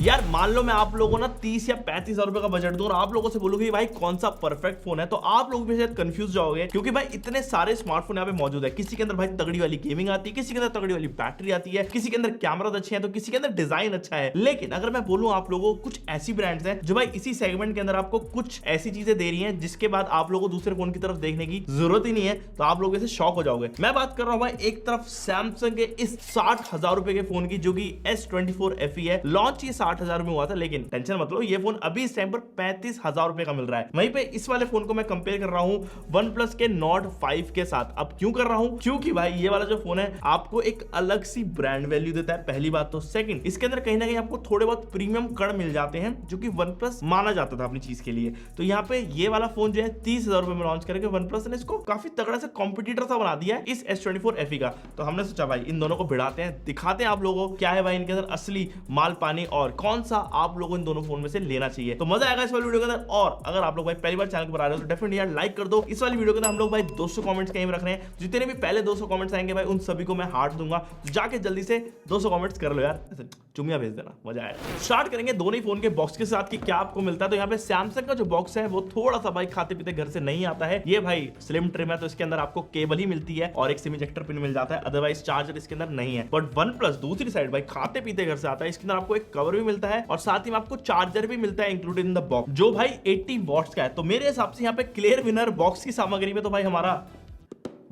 यार मान लो मैं आप लोगों को ना 30 या 35 हजार रुपए का बजट दूं और आप लोगों से बोलूं कि भाई कौन सा परफेक्ट फोन है, तो आप लोग भी शायद कंफ्यूज जाओगे, क्योंकि भाई इतने सारे स्मार्टफोन यहाँ पे मौजूद है। किसी के अंदर भाई तगड़ी वाली गेमिंग आती है, किसी के अंदर तगड़ी वाली बैटरी आती है, किसी के अंदर कैमरा अच्छे हैं, तो किसी के अंदर डिजाइन अच्छा है। लेकिन अगर मैं बोलूं आप लोगों को, कुछ ऐसी ब्रांड्स हैं जो भाई इसी सेगमेंट के अंदर आपको कुछ ऐसी चीजें दे रही हैं जिसके बाद आप लोगों को दूसरे फोन की तरफ देखने की जरूरत ही नहीं है, तो आप लोग इसे शॉक हो जाओगे। मैं बात कर रहा हूं भाई एक तरफ सैमसंग के इस 60,000 रुपए के फोन की, जो कि S24 FE है। लॉन्च ये 60,000 में हुआ था, लेकिन टेंशन मत लो, ये फोन अभी इस टाइम पर 35,000 रुपए का मिल रहा है। वहीं पे इस वाले फोन को मैं कंपेयर कर रहा हूं OnePlus के Nord 5 के साथ। अब क्यों कर रहा हूं? क्योंकि भाई ये वाला जो फोन है आपको एक अलग सी ब्रांड वैल्यू देता है, पहली बात तो। सेकंड, इसके अंदर कहीं ना कहीं आपको थोड़े बहुत प्रीमियम कण मिल जाते हैं, जो कि OnePlus माना जाता था अपनी चीज के लिए। तो यहाँ पे ये वाला फोन जो है 30,000 रुपए में लॉन्च करके OnePlus ने इसको काफी तगड़ा से कॉम्पिटिटर सा बना दिया है इस S24 FE का। तो हमने सोचा भाई इन दोनों को भिड़ाते हैं, दिखाते हैं आप लोगों को क्या है भाई इनके अंदर असली माल पानी और कौन सा आप लोगों इन दोनों फोन में से लेना चाहिए। तो मजा आएगा इस वाली वीडियो के अंदर। और अगर आप लोग भाई पहली बार चैनल पर आ रहे हो तो डेफिनेटली यार लाइक कर दो। इस वाली वीडियो के अंदर हम लोग भाई 200 कमेंट्स कहीं रख रहे हैं। जितने भी पहले 200 कमेंट्स आएंगे भाई उन सभी को मैं हार्ट दूंगा। तो जाके जल्दी से 200 कमेंट्स कर लो यार, चुमिया भेज देना, मजा आएगा। स्टार्ट करेंगे दोनों ही फोन के बॉक्स के साथ कि क्या आपको मिलता है। तो यहाँ पे सैमसंग का जो बॉक्स है वो थोड़ा सा भाई खाते पीते घर से नहीं आता है। ये भाई स्लिम ट्रिम है, तो इसके अंदर आपको केबल ही मिलती है और एक सिम इजेक्टर पिन मिल जाता है, अदरवाइज चार्जर इसके अंदर नहीं है। बट OnePlus दूसरी साइड भाई खाते पीते घर से आता है। इसके अंदर आपको एक कवर भी मिलता है और साथ ही में आपको चार्जर भी मिलता है इंक्लूडेड इन द बॉक्स, जो भाई 80 वॉट्स का है। तो मेरे हिसाब से यहाँ पे क्लियर विनर बॉक्स की सामग्री में तो भाई हमारा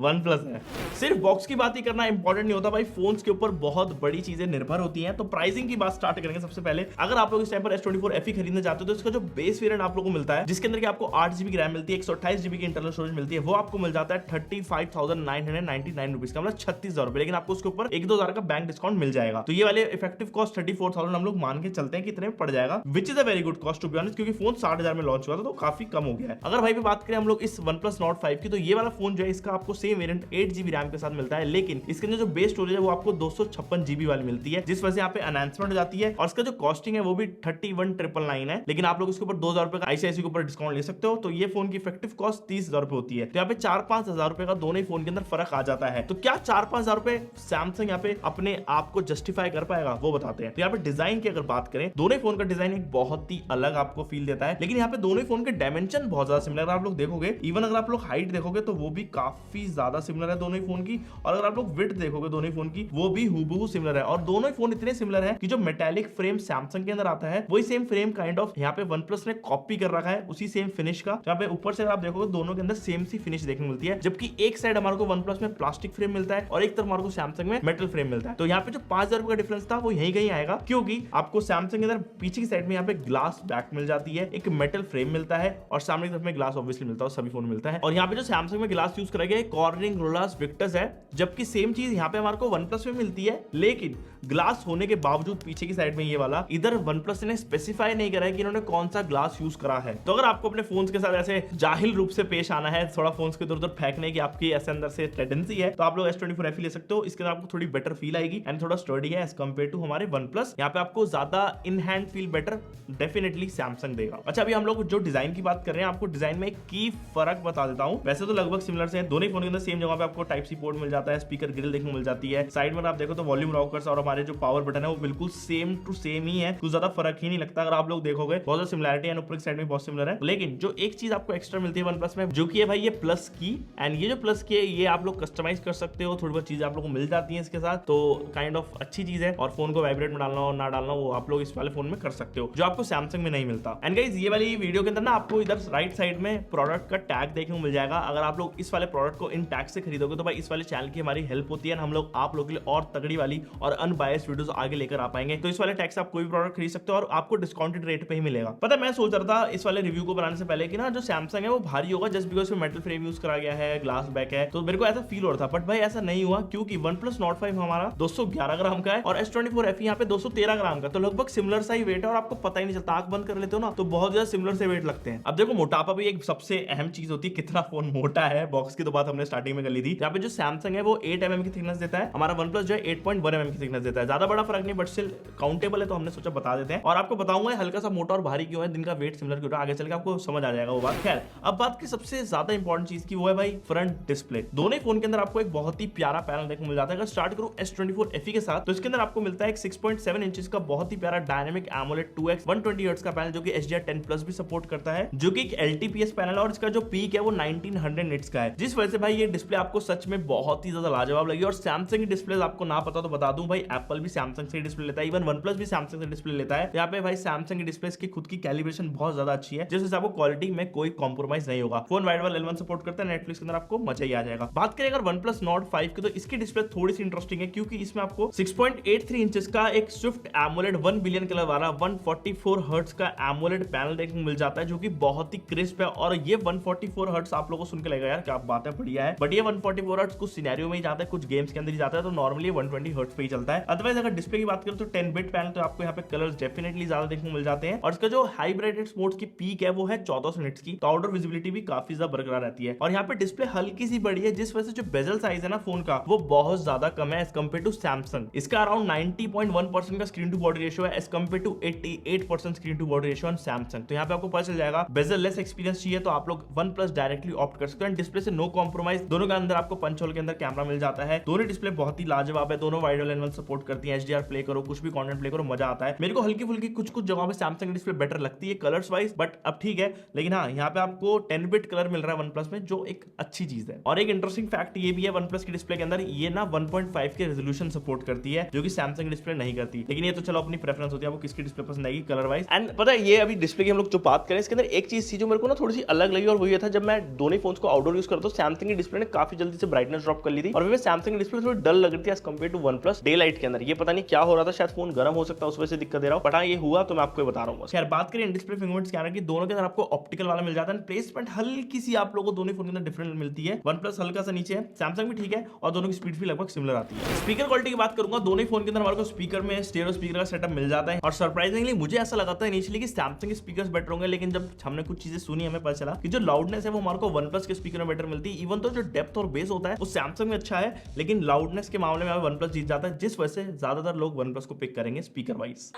OnePlus है। सिर्फ बॉक्स की बात ही करना इंपॉर्टेंट नहीं होता भाई, फोन्स के ऊपर बहुत बड़ी चीजें निर्भर होती हैं। तो प्राइसिंग की बात स्टार्ट करेंगे सबसे पहले। अगर आप लोग इस टाइम पर S24 FE खरीदना चाहते हो तो इसका जो बेस वेरिएंट आप लोगों को मिलता है, जिसके अंदर आपको 8 GB रैम मिलती है, 128 GB की इंटरनल स्टोरेज मिलती है, वो आपको मिल जाता है 35,999 रुपीज का, मतलब 36,000 रुपए। लेकिन आपको उसके ऊपर 1-2 हजार का बैंक डिस्काउंट मिल जाएगा। तो ये वाले इफेक्टिव कॉस्ट 34,000 हम लोग मान के चलते हैं कितने में पड़ जाएगा, which is a very good cost to be honest, क्योंकि फोन 60,000 में लॉन्च हुआ था तो काफी कम हो गया है। अगर भाई बात करें हम लोग इस OnePlus Nord 5 की, तो ये वाला फोन जो है इसका आपको सेम वेरिएंट 8 GB रैम के साथ मिलता है, लेकिन इसके अंदर जो बेस स्टोरेज है वो आपको 256 GB वाली मिलती है, जिस वजह से यहाँ पे एनहांसमेंट हो जाती है। और इसका जो कॉस्टिंग है वो भी 31,999 है, लेकिन आप लोग इसके ऊपर 2,000 रुपए का ICICI के ऊपर डिस्काउंट ले सकते हो। तो ये फोन की इफेक्टिव कॉस्ट 30,000 रुपए होती है। तो यहाँ पे 4-5 हजार रुपए का दोनों ही फोन के अंदर फर्क आ जाता है। तो क्या 4-5 हजार रुपए सैमसंग यहाँ पे अपने आप को जस्टिफाई कर पाएगा, वो बताते हैं। तो यहाँ पे डिजाइन की अगर बात करें, दोनों फोन का डिजाइन एक बहुत ही अलग आपको फील देता है, लेकिन यहाँ पे दोनों फोन के डायमेंशन बहुत ज्यादा सिमिलर आप लोग देखोगे। इवन अगर आप लोग हाइट देखोगे तो वो भी काफी ज्यादा सिमिलर है दोनों फोन की, और अगर आप लोग विड्थ देखोगे दोनों फोन की वो भी हूबहू सिमिलर है। और दोनों ही फोन इतने सिमिलर है कि जो मेटालिक फ्रेम सैमसंग के अंदर आता है वही सेम फ्रेम काइंड ऑफ यहाँ पे OnePlus ने कॉपी कर रखा है उसी सेम फिनिश का। जहाँ पे ऊपर से आप देखोगे दोनों के अंदर सेम सी फिनिश देखने मिलती है, जबकि एक साइड हमारे को OnePlus में प्लास्टिक फ्रेम मिलता है और एक तरफ हमारे को सैमसंग में मेटल फ्रेम मिलता है। तो यहाँ पे जो 5,000 रुपए का डिफरेंस था वो यहीं कहीं आएगा, क्योंकि आपको सैमसंग के अंदर पीछे की साइड में यहाँ पे ग्लास बैक मिल जाती है, एक मेटल फ्रेम मिलता है और सामने की तरफ में ग्लास ऑब्वियसली मिलता है, सभी फोन मिलता है। और यहाँ पे जो सैमसंग में ग्लास यूज करा गया कॉर्निंग रोलास विक्टर्स है, जबकि सेम चीज यहाँ पे हमारे को OnePlus में मिलती है, लेकिन ग्लास होने के बावजूद पीछे की साइड में ये वाला इधर OnePlus ने स्पेसिफाई नहीं करा है कि इन्होंने कौन सा ग्लास यूज करा है। तो अगर आपको अपने फोन्स के साथ ऐसे जाहिल रूप से पेश आना है, थोड़ा फोन्स के इधर-उधर फेंकने की आपकी ऐसे अंदर से टेंडेंसी है, तो आप लोग S24 FE ले सकते हो। इसके अंदर आपको थोड़ी बेटर फील आएगी एंड थोड़ा स्टर्डी है एज कंपेयर टू हमारे OnePlus। यहाँ पे आपको ज्यादा in hand feel better definitely Samsung देगा। अच्छा, अभी हम लोग जो डिजाइन की बात कर रहे हैं, आपको डिजाइन में एक की फर्क बता देता हूँ। वैसे तो लगभग सिमिलर से दोनों फोन के अंदर सेम जगह पे आपको टाइप सी पोर्ट मिल जाता है, स्पीकर ग्रिल देखने को मिल जाती है। साइड में आप देखो तो वॉल्यूम रॉकर्स और हमारे जो पावर बटन है वो बिल्कुल सेम टू सेम ही है, कुछ ज्यादा फर्क ही नहीं लगता। अगर आप लोग देखोगे बहुत ज्यादा सिमिलरिटी है, ऊपर की साइड में बहुत सिमिलर है, लेकिन जो एक चीज आपको एक्स्ट्रा मिलती है OnePlus में, जो कि है भाई ये प्लस की। एंड ये जो प्लस की है ये आप लोग कस्टमाइज कर सकते हो, थोड़ी बहुत चीजें आप लोग को मिल जाती है इसके साथ, तो काइंड ऑफ अच्छी चीज है। और फोन को वाइब्रेट में डालना हो ना डालना वो आप लोग इस वाले फोन में कर सकते हो, जो आपको सैमसंग में नहीं मिलता। एंड गाइस ये वाली वीडियो के अंदर ना आपको इधर राइट साइड में प्रोडक्ट का टैग देखने को मिल जाएगा। अगर आप लोग इस वाले प्रोडक्ट को इन टैग से खरीदोगे तो भाई इस वाले चैनल की हमारी हेल्प होती है, हम लोग आप लोगों के लिए और तगड़ी वाली और अनबायस्ड वीडियोस आगे लेकर आ पाएंगे। तो इस वाले टैग से आप कोई भी प्रोडक्ट खरीद सकते हो और आपको डिस्काउंटेड रेट पे ही मिलेगा। पता है मैं सोच रहा था इस वाले रिव्यू को बनाने से पहले कि ना जो सैमसंग है वो भारी होगा जस्ट बिकॉज में मेटल फ्रेम यूज करा गया है, ग्लास बैक है, तो मेरे को ऐसा फील हो रहा था। बट भाई ऐसा नहीं हुआ, क्योंकि OnePlus Nord 5 हमारा 211 ग्राम का है और S24 FE यहाँ पे 213 ग्राम का, तो लगभग सिमिलर सा ही वेट है और आपको पता ही नहीं चलता। आंख बंद कर लेते हो ना तो बहुत ज्यादा सिमिलर से वेट लगते हैं। अब देखो मोटापा भी एक सबसे अहम चीज होती है, कितना फोन मोटा है। बॉक्स की तो बात हमने स्टार्टिंग में कर ली थी। यहाँ पे जो सैमसंग है वो 8 mm की थिकनेस देता है, हमारा वन प्लस जो है 8.1 mm की थिकनेस देता है। ज्यादा बड़ा फर्क नहीं, बट स्टिल काउंटेबल है, तो हमने सोचा बता देते हैं। और आपको बताऊंगा हल्का सा मोटा और भारी क्यों है, दिन का वेट सिमिलर क्यों है, आगे चल के आपको समझ आ जाएगा वो बात। खैर, अब बात की सबसे ज्यादा इंपॉर्टेंट चीज की, वो है भाई फ्रंट डिस्प्ले। दोनों फोन के अंदर आपको एक बहुत ही प्यारा पैनल देखने को मिल जाता है। अगर स्टार्ट करूं S24 FE के साथ, तो इसके अंदर आपको मिलता है एक 6.7 इंचेस का बहुत ही प्यारा डायनेमिक एमोलेड 2x 120 हर्ट्ज का पैनल, जो कि HDR10+ भी सपोर्ट करता है, जो कि एक LTPS पैनल है। और इसका जो पीक है वो 1900 निट्स का है, जिस वजह से भाई ये डिस्प्ले आपको सच में बहुत ही ज्यादा लाजवाब लगी। और सैमसंग की डिस्प्ले आपको ना पता तो बता दूं भाई, एप्पल भी सैमसंग से डिस्प्ले लेता है, इवन वन प्लस भी सैमसंग से डिस्प्ले लेता है। यहाँ पे भाई सैमसंग की डिस्प्ले की खुद की कैलिब्रेशन बहुत ज्यादा अच्छी है, जिस वजह से आपको क्वालिटी में कोई कॉम्प्रोमाइज नहीं होगा। फोन वाइड वाल L1 सपोर्ट करता है, नेटफ्लिक्स के अंदर आपको मजा ही आ जाएगा। बात करें अगर OnePlus Nord 5 की, तो इसकी डिस्प्ले थोड़ी सी इंटरेस्टिंग है, क्योंकि इसमें आपको 6.83 इंचेस का एक स्विफ्ट एमोलेड 1 बिलियन कलर वाला 144 हर्ट्ज का एमोलेड पैनल देखने को मिल जाता है, जो कि बहुत ही क्रिस्प है। और ये 144 हर्ट्ज आप लोगों को सुन के लगेगा यार क्या बात है, बढ़िया है, बट ये 144 हर्ट्ज कुछ सिनेरियो में ही जाता है, कुछ गेम्स के अंदर ही जाता है, तो नॉर्मली 120 हर्ट्ज पे ही चलता है। अदरवाइज अगर डिस्प्ले की बात करें तो 10 बिट पैनल, तो आपको यहाँ पे कलर्स डेफिनेटली ज्यादा देखने को मिल जाते हैं। और इसका जो हाई ब्राइटनेस मोड्स की पीक है वो है 1400 निट्स की, तो आउटडोर विजिबिलिटी भी काफी ज्यादा बरकरार रहती है। और यहाँ पे डिस्प्ले हल्की सी बड़ी है, जिस वजह से जो बेजल साइज है ना फोन का, वो बहुत ज्यादा कम है एज कम्पेयर टू सैमसंग। इसका अराउंड 90.1% का स्क्रीन टू बॉडी रेशियो है, as compare to 88% screen to body ratio on Samsung. तो यहाँ पे आपको पता चल जाएगा, बेजल लेस एक्सपीरियंस चाहिए तो आप लोग OnePlus डायरेक्टली ऑप्ट कर सकते हैं। डिस्प्ले से नो कॉम्प्रोमाइज, दोनों के अंदर आपको पंच होल के अंदर कैमरा मिल जाता है। दोनों डिस्प्ले बहुत ही लाजवाब है, दोनों वाइड एंगल सपोर्ट करती है, HDR प्ले करो, कुछ भी कंटेंट प्ले करो, मजा आता है। मेरे को हल्की फुल्की कुछ जगहों पे सैमसंग की डिस्प्ले बेटर लगती है कलर्स वाइज, बट अब ठीक है। लेकिन हाँ, यहाँ पे आपको 10 बिट कलर मिल रहा है OnePlus में, जो एक अच्छी चीज है। और एक इंटरेस्टिंग फैक्ट ये भी है OnePlus की डिस्प्ले के अंदर, ये ना 1.5 के रेजोल्यूशन सपोर्ट करती है, जो कि सैमसंग की डिस्प्ले नहीं करती। लेकिन ये तो चलो अपनी प्रेफरेंस होती है, आपको किसकी डिस्प्ले पसंद आएगी कलर वाइज। एंड पता है, ये अभी डिस्प्ले की हम लोग जो बात करें, इसके अंदर एक चीज थी जो मेरे को ना थोड़ी सी अलग लगी, और वो ये था जब मैं दोनों फोन को आउटडोर यूज करता हूं, सैमसंग की डिस्प्ले ने काफी जल्दी से ब्राइटनेस ड्रॉप कर ली थी, और फिर सैमसंग की डिस्प्ले थोड़ी डल लग रही थी as compare to OnePlus daylight के अंदर। ये पता नहीं क्या हो रहा था, शायद फोन गर्म हो सकता है, उस वजह से दिक्कत दे रहा हूं, बट हाँ ये हुआ तो मैं आपको बता रहा हूँ। खैर, बात करें डिस्प्ले फिंगरप्रिंट स्कैनर की, दोनों के अंदर आपको ऑप्टिकल वाला मिल जाता है। प्लेसमेंट हल्की सी आप लोगों को दोनों फोन के अंदर डिफरेंट मिलती है, OnePlus हल्का सा नीचे है, सैमसंग भी ठीक है, और दोनों की स्पीड भी लगभग सिमिलर आती है। स्पीकर क्वालिटी की बात करूंगा, दोनों फोन के अंदर हमारे को स्पीकर में स्टेरियो स्पीकर का सेटअप मिल जाता है। और सरप्राइजिंगली मुझे ऐसा लगा था इनिशियली कि सैमसंग के स्पीकर्स बेटर होंगे, लेकिन जब हमने कुछ चीजें सुनी, हमें पता चला कि जो लाउडनेस है वो हमारे को OnePlus के स्पीकर में बेटर मिलती है। इवन तो जो डेप्थ और बेस होता है वो सैमसंग में अच्छा है, लेकिन लाउडनेस के मामले में OnePlus जीत जाता है, जिस वजह से ज्यादातर लोग OnePlus को पिक करेंगे स्पीकर वाइज।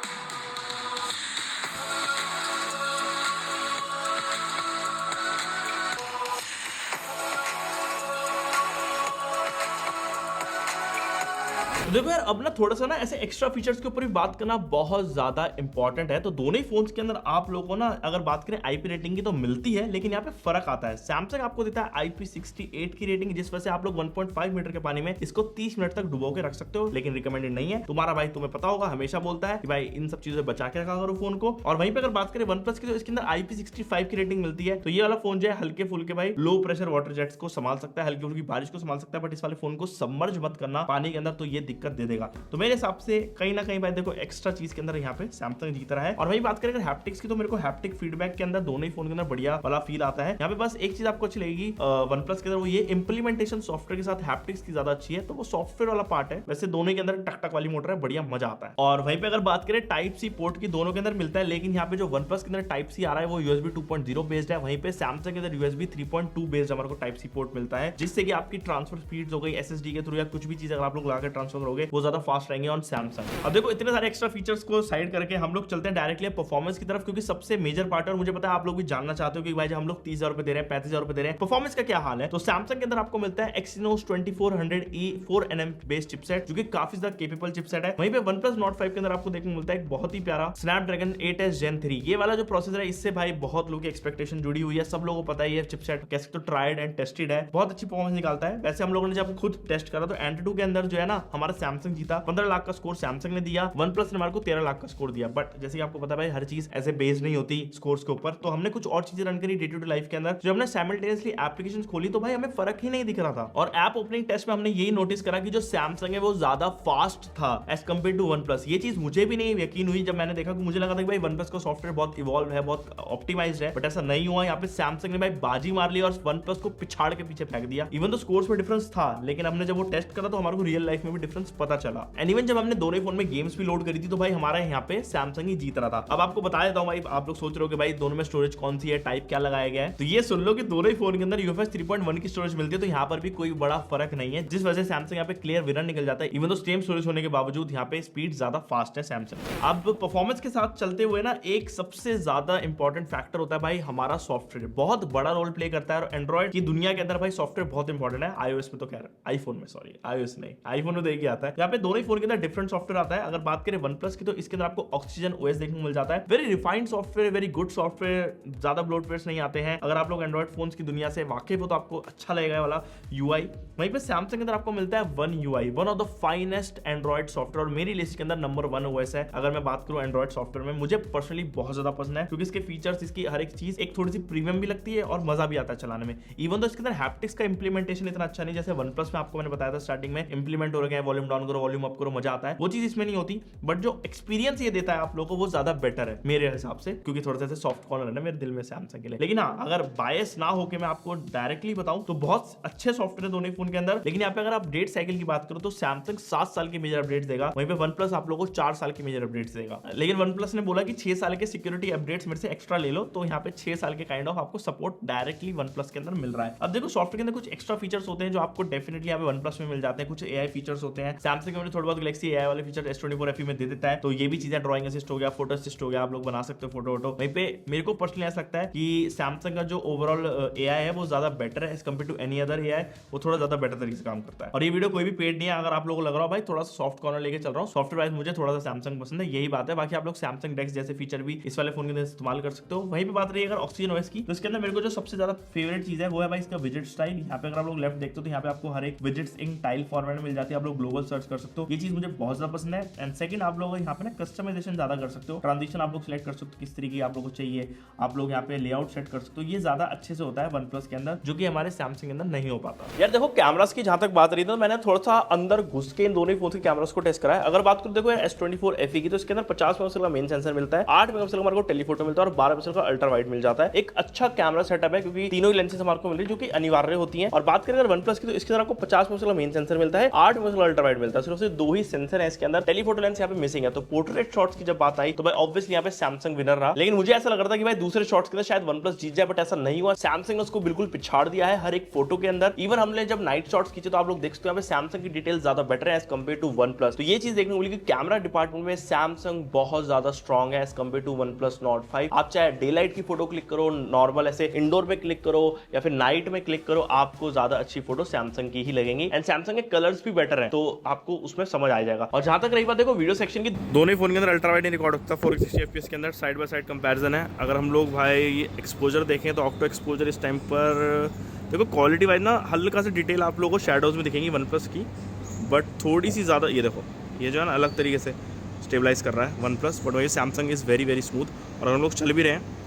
देखो यार, अब ना थोड़ा सा ना ऐसे एक्स्ट्रा फीचर्स के ऊपर भी बात करना बहुत ज्यादा इंपॉर्टेंट है। तो दोनों ही फोन्स के अंदर आप लोगों को ना अगर बात करें IP रेटिंग की तो मिलती है, लेकिन यहाँ पे फर्क आता है। सैमसंग आपको देता है IP68 की रेटिंग, जिस वजह से आप लोग 1.5 मीटर के पानी में इसको 30 मिनट तक डुबो के रख सकते हो, लेकिन रिकमेंडेड नहीं है। तुम्हारा भाई तुम्हें पता होगा हमेशा बोलता है कि भाई इन सब चीजों से बचा के रखा करो फोन को। और वहीं पे अगर बात करें OnePlus की, तो इसके अंदर IP65 की रेटिंग मिलती है। तो ये वाला फोन जो है हल्के फुल्के भाई लो प्रेशर वाटर जेट्स को संभाल सकता है, हल्की फुल्की बारिश को संभाल सकता है, बट इस वाले फोन को सबमर्ज मत करना पानी के अंदर, तो ये दिक्कत दे देगा। तो मेरे हिसाब से कहीं ना कहीं भाई देखो एक्स्ट्रा चीज के अंदर यहाँ पे सैमसंग जीत रहा है। और वही बात करें अगर हैप्टिक्स की, तो मेरे को हैप्टिक फीडबैक के अंदर दोनों ही फोन के अंदर बढ़िया वाला फील आता है। यहाँ पे बस एक चीज आपको अच्छी लगेगी OnePlus के अंदर, वो ये इंप्लीमेंटेशन सॉफ्टवेयर के साथ हैप्टिक्स की ज्यादा अच्छी है, तो वो सॉफ्टवेयर वाला पार्ट है। वैसे दोनों के अंदर टक टक वाली मोटर है, बढ़िया मजा आता है। और वहीं पे अगर बात करें टाइप सी पोर्ट की, दोनों के अंदर मिलता है, लेकिन यहाँ पे जो OnePlus के अंदर टाइप सी आ रहा है वो USB 2.0 बेस्ड है, वहीं पे सैमसंग के अंदर USB 3.2 बेस्ड हमारे को टाइप सी पोर्ट मिलता है, जिससे कि आपकी ट्रांसफर स्पीड हो गई SSD के थ्रू या कुछ भी चीज अगर आप लोग लगाकर ट्रांसफर करोगे वो ज्यादा फास्ट रहेंगे ऑन सैमसंग। अब देखो इतने सारे एक्स्ट्रा फीचर्स को साइड करके हम लोग चलते हैं डायरेक्टली परफॉर्मेंस की तरफ, क्योंकि सबसे मेजर पार्ट है। और मुझे पता है आप लोग भी जानना चाहते हो कि भाई हम लोग 30,000 रुपए दे रहे हैं, 35,000 रुपए दे रहे हैं, परफॉर्मेंस का क्या हाल है। तो सैमसंग के अंदर आपको मिलता है Exynos 2400E 4nm based chipset, जो कि काफी ज्यादा कैपेबल चिपसेट है। वहीं पे OnePlus Nord 5 के अंदर आपको देखने को मिलता है एक बहुत ही प्यारा Snapdragon 8s Gen 3। ये वाला जो प्रोसेसर है, इससे भाई बहुत लोगों की एक्सपेक्टेशन जुड़ी हुई है, सब लोगों को पता है ये चिपसेट कैसे तो ट्राइड एंड टेस्टेड है, बहुत अच्छी परफॉर्मेंस निकालता है। वैसे हम लोगों ने जब खुद टेस्ट करा तो Antutu के अंदर जो है ना हमारा सैमसंग जीता, 15 लाख का स्कोर सैमसंग ने दिया, OnePlus ने हमारे को 13 लाख का स्कोर दिया। बट जैसे कि आपको पता है भाई हर चीज ऐसे बेस्ड नहीं होती स्कोर्स के ऊपर, तो हमने कुछ और चीजें रन करी डे टू डे लाइफ के अंदर। जब हमने साइमल्टेनियसली एप्लीकेशंस खोली तो भाई हमें फर्क ही नहीं दिख रहा था। और ऐप ओपनिंग टेस्ट में हमने यही नोटिस करा कि जो सैमसंग है वो ज्यादा फास्ट था एज कम्पेयर टू OnePlus। ये चीज मुझे भी नहीं यकीन हुई जब मैंने देखा, कि मुझे लगा था कि भाई OnePlus का सॉफ्टवेयर बहुत इवॉल्व है, बहुत ऑप्टिमाइज्ड है, बट ऐसा नहीं हुआ। यहाँ पे सैमसंग ने भाई बाजी मार ली और OnePlus को पिछाड़ के पीछे फेंक दिया। इवन तो स्कोर्स में डिफरेंस था, लेकिन हमने जब वो टेस्ट करा तो हमारे को रियल लाइफ में भी डिफरेंस डिफरेंस पता चला। एंड इवन जब हमने दोनों फोन में गेम्स भी लोड करी थी तो भाई हमारा यहाँ पे सैमसंग ही जीत रहा था। अब आपको बता देता हूँ भाई, आप लोग सोच रहे हो कि भाई दोनों में स्टोरेज कौन सी है, टाइप क्या लगाया गया है, तो ये सुन लो कि दोनों ही फोन के अंदर UFS 3.1 की स्टोरेज मिलती है, तो यहाँ पर भी कोई बड़ा फर्क नहीं है, जिस वजह से सैमसंग यहाँ पे क्लियर विनर निकल जाता है। इवन तो सेम स्टोरेज होने के बावजूद यहाँ पे स्पीड ज्यादा फास्ट है सैमसंग। अब परफॉर्मेंस के साथ चलते हुए ना, एक सबसे ज्यादा इंपॉर्टेंट फैक्टर होता है भाई हमारा सॉफ्टवेयर, बहुत बड़ा रोल प्ले करता है। और एंड्रॉइड की दुनिया के अंदर भाई सॉफ्टवेयर बहुत इंपॉर्टेंट है। iOS में तो खैर, आईफोन में, सॉरी iOS नहीं, आईफोन में तो एक ही आता है। यहाँ पे दोनों ही फोन के अंदर डिफरेंट सॉफ्टवेयर आता है। अगर बात करें OnePlus की तो इसके अंदर आपको ऑक्सीजन OS देखने को मिल जाता है, very refined software, very good software, ज्यादा ब्लोटवेयर्स नहीं आते हैं। अगर आप लोग एंड्रॉइड फोन्स की दुनिया से वाकिफ हो तो आपको अच्छा लगेगा वाला UI। वहीं पे सैमसंग के अंदर आपको मिलता है One UI, one of the finest Android software, और मेरी लिस्ट के अंदर नंबर 1 OS है। अगर मैं बात करूं एंड्रॉइड सॉफ्टवेयर में, मुझे पर्सनली बहुत ज्यादा पसंद है, क्योंकि इसके फीचर्स, इसकी हर एक चीज एक थोड़ी सी प्रीमियम भी लगती है और मजा भी आता है चलाने में। इवन तो इसके अंदर हैप्टिक्स का इंप्लीमेंटेशन इतना अच्छा नहीं, जैसे OnePlus में आपको मैंने बताया था स्टार्टिंग में इंप्लीमेंट हो रखे हैं, वॉल्यूम डाउन करो, वॉल्यूम अप करो, मजा आता है, वो चीज इसमें नहीं होती। बट जो एक्सपीरियंस ये देता है आप लोगों को वो ज्यादा बेटर है मेरे हिसाब से, क्योंकि थोड़ा सा सॉफ्ट कॉर्नर है ना मेरे दिल में सैमसंग के लिए। लेकिन हाँ, अगर बायस ना होकर मैं आपको डायरेक्टली बताऊं तो बहुत अच्छे सॉफ्टवेयर है दोनों फोन के अंदर। लेकिन यहाँ पे अगर आप अपडेट साइकिल की बात करो तो सैमसंग 7 साल की मेजर अपडेट्स देगा, वहीं पे OnePlus आप लोगों को 4 साल की मेजर अपडेट्स देगा। लेकिन OnePlus ने बोला कि 6 साल के सिक्योरिटी अपडेट्स मेरे से एक्स्ट्रा ले लो, तो यहाँ पे 6 साल के काइंड ऑफ आपको सपोर्ट डायरेक्टली OnePlus के अंदर मिल रहा है। अब देखो सॉफ्टवेयर के अंदर कुछ एक्स्ट्रा फीचर्स होते हैं जो आपको डेफिनेटली यहाँ पे OnePlus में मिल जाते हैं, कुछ AI फीचर्स होते हैं। सैमसंग में थोड़ा बहुत गैलेक्सी AI वाले फीचर S24 FE में दे देता है, तो ये भी चीजें, ड्राइंग असिस्ट हो गया, फोटो असिस्ट हो गया, आप लोग बना सकते हो फोटो वोटो। वहीं पे मेरे को पर्सनली ऐसा लगता है कि सैमसंग का जो ओवरऑल AI है वो ज्यादा बेटर है as compare to any other AI, वो थोड़ा ज्यादा बेटर तरीके से काम करता है। और ये वीडियो कोई भी पेड नहीं है, अगर आप लोगों को लग रहा हो भाई थोड़ा सा सॉफ्ट कॉर्नर लेके चल रहा हूँ, सॉफ्टवेयर वाइज मुझे थोड़ा सा सैमसंग पसंद है, यही बात है। बाकी आप लोग सैमसंग डेक्स जैसे फीचर भी इस वाले फोन के अंदर इस्तेमाल कर सकते हो। वहीं पे बात रही अगर ऑक्सीजन OS की, तो इसके अंदर मेरे को जो सबसे ज्यादा फेवरेट चीज है वो है भाई इसका विजेट स्टाइल। यहाँ पे अगर आप लोग लेफ्ट देखते हो तो यहाँ पे आपको हर एक विजेट्स इन टाइल फॉर्मेट में मिल जाती है, आप लोग ग्लोबल सर्च कर सकते हो, ये चीज मुझे बहुत ज्यादा पसंद है। एंड सेकंड, आप लोग यहाँ पे ना कस्टमाइजेशन ज्यादा कर सकते हो, ट्रांजिशन आप लोग सिलेक्ट कर सकते हो किस तरीके आप लोगों को चाहिए, आप लोग यहाँ पे लेआउट सेट कर सकते हो, ये ज्यादा अच्छे से होता है OnePlus के अंदर, जो कि हमारे सैमसंग के अंदर नहीं हो पाता। यार देखो कैमरास की जहां तक बात रही थी तो मैंने थोड़ा सा अंदर घुस के इन दोनों फोन के कैमरास को टेस्ट करा है। अगर बात करो देखो S24 FE की, तो इसके अंदर 50 मेगापिक्सल का मेन सेंसर मिलता है, 8 मेगापिक्सल का हमारे को टेलीफोटो मिलता है और 12 मेगापिक्सल का अल्ट्रा वाइड मिल जाता है। एक अच्छा कैमरा सेटअप है क्योंकि तीनों ही लेंसेज हमारे को मिल रही है जो कि अनिवार्य होती है। और बात करें अगर OnePlus की, तो इसके अंदर आपको 50 मेगापिक्सल का मेन सेंसर मिलता है, 8 मेगापिक्सल का अल्ट्रा वाइड मिलता है, सिर्फ 2 ही सेंसर है इसके अंदर। टेलीफोटो लेंस यहाँ पे मिसिंग है, तो पोर्ट्रेट शॉट्स की जब बात आई तो भाई ऑब्वियसली यहाँ पे सैमसंग विनर रहा। लेकिन मुझे ऐसा लग रहा था कि भाई दूसरे शॉट्स के अंदर शायद OnePlus जीत जाए, बट ऐसा नहीं हुआ। सैमसंग ने उसको बिल्कुल पिछाड़ दिया है हर एक फोटो के अंदर। इवन हमने जब नाइट शॉट्स खींचे तो आप लोग देख सकते हो यहाँ पे सैमसंग की डिटेल ज्यादा बेटर है एज कम्पेयर टू OnePlus। तो ये चीज देखने को मिली कि कैमरा डिपार्टमेंट में सैमसंग बहुत ज्यादा स्ट्रॉन्ग है as compare to OnePlus Nord 5। आप चाहे डे लाइट की फोटो क्लिक करो, नॉर्मल ऐसे इंडोर में क्लिक करो या फिर नाइट में क्लिक करो, आपको ज्यादा अच्छी फोटो सैमसंग की ही लगेंगी। एंड सैमसंग के कलर्स भी बेटर है, तो आपको उसमें समझ आ जाएगा। और जहां तक रही बात देखो वीडियो सेक्शन की, दोनों फोन के अंदर अल्ट्रा वाइड रिकॉर्ड होता है, 460 FPS के अंदर साइड बाय साइड कंपैरिजन है। अगर हम लोग भाई एक्सपोजर देखें तो ऑक्टो एक्सपोजर इस टाइम पर देखो क्वालिटी वाइज ना हल्का सा डिटेल आप लोगों को शैडोज में दिखेंगी OnePlus की, बट थोड़ी सी ज़्यादा, ये देखो ये जो है ना अलग तरीके से स्टेबलाइज कर रहा है OnePlus, बट वही Samsung is very very smooth. और हम लोग चल भी रहे हैं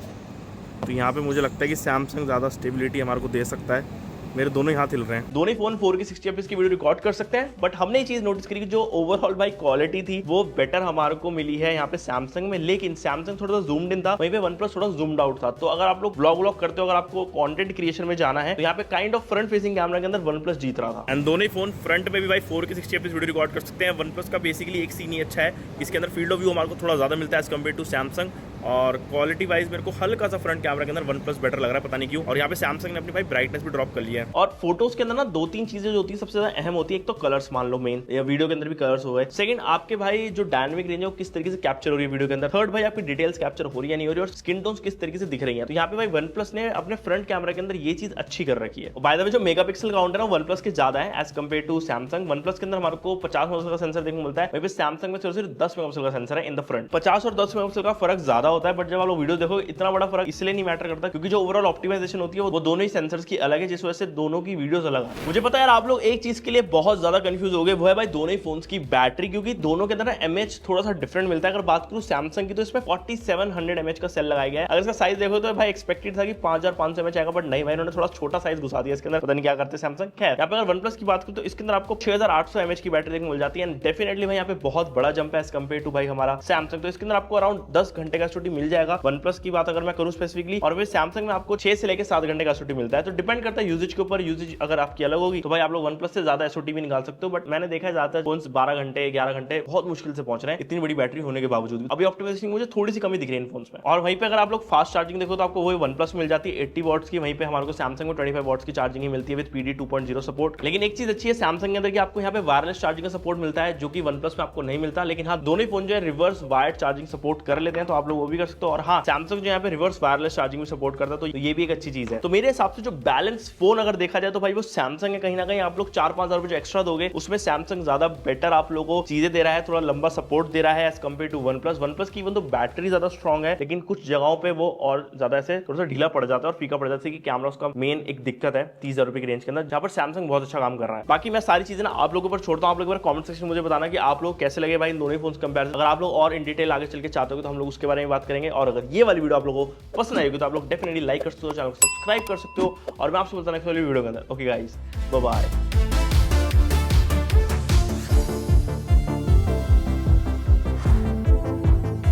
तो यहाँ पे मुझे लगता है कि सैमसंग ज़्यादा स्टेबिलिटी हमारे को दे सकता है। मेरे दोनों ही हाथ हिल रहे हैं। दोनों ही फोन 4K 60 FPS की वीडियो रिकॉर्ड कर सकते हैं, बट हमने ये चीज नोटिस करी कि जो ओवरऑल भाई क्वालिटी थी वो बेटर हमारे को मिली है यहाँ पे सैमसंग में। लेकिन सैमसंग थोड़ा सा जूम्ड इन था, वहीं पे OnePlus थोड़ा जूम्ड आउट था। तो अगर आप लोग ब्लॉग करते हो, अगर आपको कंटेंट क्रिएशन में जाना है, तो यहाँ पे kind of front facing camera के अंदर OnePlus जीत रहा था। एंड दोनों ही फोन फ्रंट में भी भाई 4K 60 FPS वीडियो रिकॉर्ड कर सकते हैं। OnePlus का बेसिकली एक सीन ही अच्छा है, इसके अंदर फील्ड ऑफ व्यू हमारे को थोड़ा ज्यादा मिलता है एज कम्पेयर टू सैमसंग। और क्वालिटी वाइज मेरे को हल्का सा फ्रंट कैमरा के अंदर OnePlus बेटर लग रहा है, पता नहीं क्यों। और यहाँ पे सैमसंग ने अपनी भाई ब्राइटनेस भी ड्रॉप कर लिया है। और फोटोज के अंदर ना 2-3 चीजें जो होती है सबसे ज्यादा अहम होती है। एक तो कलर्स मान लो मेन, या वीडियो के अंदर भी कलर्स हो गए। सेकंड, आपके भाई जो डायनामिक रेंज है वो किस तरीके से कैप्चर हो रही है वीडियो के अंदर। थर्ड, भाई आपकी डिटेल्स कैप्चर हो रही है नहीं हो रही, और स्किन टोन्स किस तरीके से दिख रही है। तो यहाँ पे भाई OnePlus ने अपने फ्रंट कैमरा के अंदर ये चीज अच्छी कर रखी है। बाय द वे जो मेगापिक्सल काउंट है ना OnePlus के ज्यादा है as compare to Samsung. OnePlus के अंदर हमारे को 50 मेगापिक्सल का सेंसर देखने को मिलता है, वहीं पे सैमसंग में सिर्फ 10 मेगापिक्सल का सेंसर है इन द फ्रंट। 50 और 10 मेगापिक्सल का फर्क ज्यादा होता है, बट जब आप लोग वीडियो देखो इतना बड़ा फर्क इसलिए नहीं मैटर करता क्योंकि जो ओवरऑल ऑप्टिमाइजेशन होती है वो दोनों ही सेंसर्स की अलग है, जिस वजह से दोनों की वीडियोस अलग है। मुझे पता है यार आप लोग एक चीज के लिए बहुत ज्यादा कंफ्यूज हो गए, वो है भाई दोनों ही फोन्स की बैटरी, क्योंकि दोनों के अंदर एमएच थोड़ा सा डिफरेंट मिलता है। अगर बात करूं सैमसंग की तो इसमें 4700 mAh का सेल लगाया गया है। अगर इसका साइज देखो तो भाई एक्सपेक्टेड था कि 5500 mAh आएगा, बट नहीं भाई उन्होंने थोड़ा छोटा साइज घुसा दिया इसके अंदर, पता नहीं क्या करते सैमसंग। खैर यहाँ पे अगर OnePlus की बात करूं तो इसके अंदर आपको 6800 mAh की बैटरी मिल जाती है। एंड डेफिनेटली भाई यहाँ पे बहुत बड़ा जंप है एज कम्पेयर टू भाई हमारा सैमसंग। तो इसके अंदर आपको अराउंड 10 घंटे का एसओटी मिल जाएगा। वन प्लस की बात अगर मैं करूं स्पेसिफिकली, और फिर सैमसंग में आपको 6 से लेकर 7 घंटे का एसओटी मिलता है। तो डिपेंड करता है यूजेज के ऊपर। यूजेज अगर आपकी अलग होगी तो भाई आप लोग वन प्लस से ज्यादा एसओटी भी निकाल सकते हो, बट मैंने देखा है ज्यादातर फोन 12 घंटे 11 घंटे बहुत मुश्किल से पहुंच रहे हैं इतनी बड़ी बैटरी होने के बावजूद भी। अभी ऑप्टिमाइजेशन मुझे थोड़ी सी कमी दिख रही है इन फोन्स में। और वहीं पे अगर आप लोग फास्ट चार्जिंग देखो तो आपको वही वन प्लस मिल जाती है 80 वॉट्स की, वहीं पे हमारे को सैमसंग में 25 वॉट्स की चार्जिंग ही मिलती है विद PD 2.0 सपोर्ट। लेकिन एक चीज अच्छी है सैमसंग के अंदर कि आपको यहाँ पे वायरलेस चार्जिंग का सपोर्ट मिलता है, जो कि वन प्लस में आपको नहीं मिलता। लेकिन हाँ, दोनों ही फोन जो है रिवर्स वायर्ड चार्जिंग सपोर्ट कर लेते हैं, तो आप लोग वो भी कर सकते हो। और हाँ, सैमसंग जो यहाँ पे रिवर्स वायरलेस चार्जिंग में सपोर्ट करता है, तो ये भी एक अच्छी चीज है। तो मेरे हिसाब से जो बैलेंस फोन अगर देखा जाए तो भाई वो सैमसंग है। कहीं ना कहीं आप लोग 4-5 हजार रुपए जो एक्स्ट्रा दोगे उसमें सैमसंग ज्यादा बेटर आप लोगों को चीजें दे रहा है, थोड़ा लंबा सपोर्ट दे रहा है as compare to OnePlus. OnePlus की इवन तो बैटरी ज्यादा स्ट्रॉन्ग है, लेकिन कुछ जगहों पे वो और ज्यादा ऐसे थोड़ा सा ढीला पड़ जाता है और फीका पड़ जाता है कि कैमरा उसका मेन एक दिक्कत है 30,000 रुपए की रेंज के अंदर, जहां पर सैमसंग बहुत अच्छा काम कर रहा है। बाकी मैं सारी चीजें ना आप लोगों पर छोड़ता हूं, आप लोग कमेंट सेक्शन में मुझे बताना कि आप लोग कैसे लगे भाई इन दोनों फोन कंपेरिजन। अगर आप लोग और इन डिटेल आगे चल के चाहते हो तो हम लोग उसके बारे में बात करेंगे। और अगर ये वाली वीडियो आप लोगों को पसंद आएगी तो आप लोग डेफिनेटली लाइक कर सकते हो, चैनल को सब्सक्राइब कर सकते हो, और मैं आपसे बताना नेक्स्ट वाली वीडियो के अंदर। Okay guys, bye bye.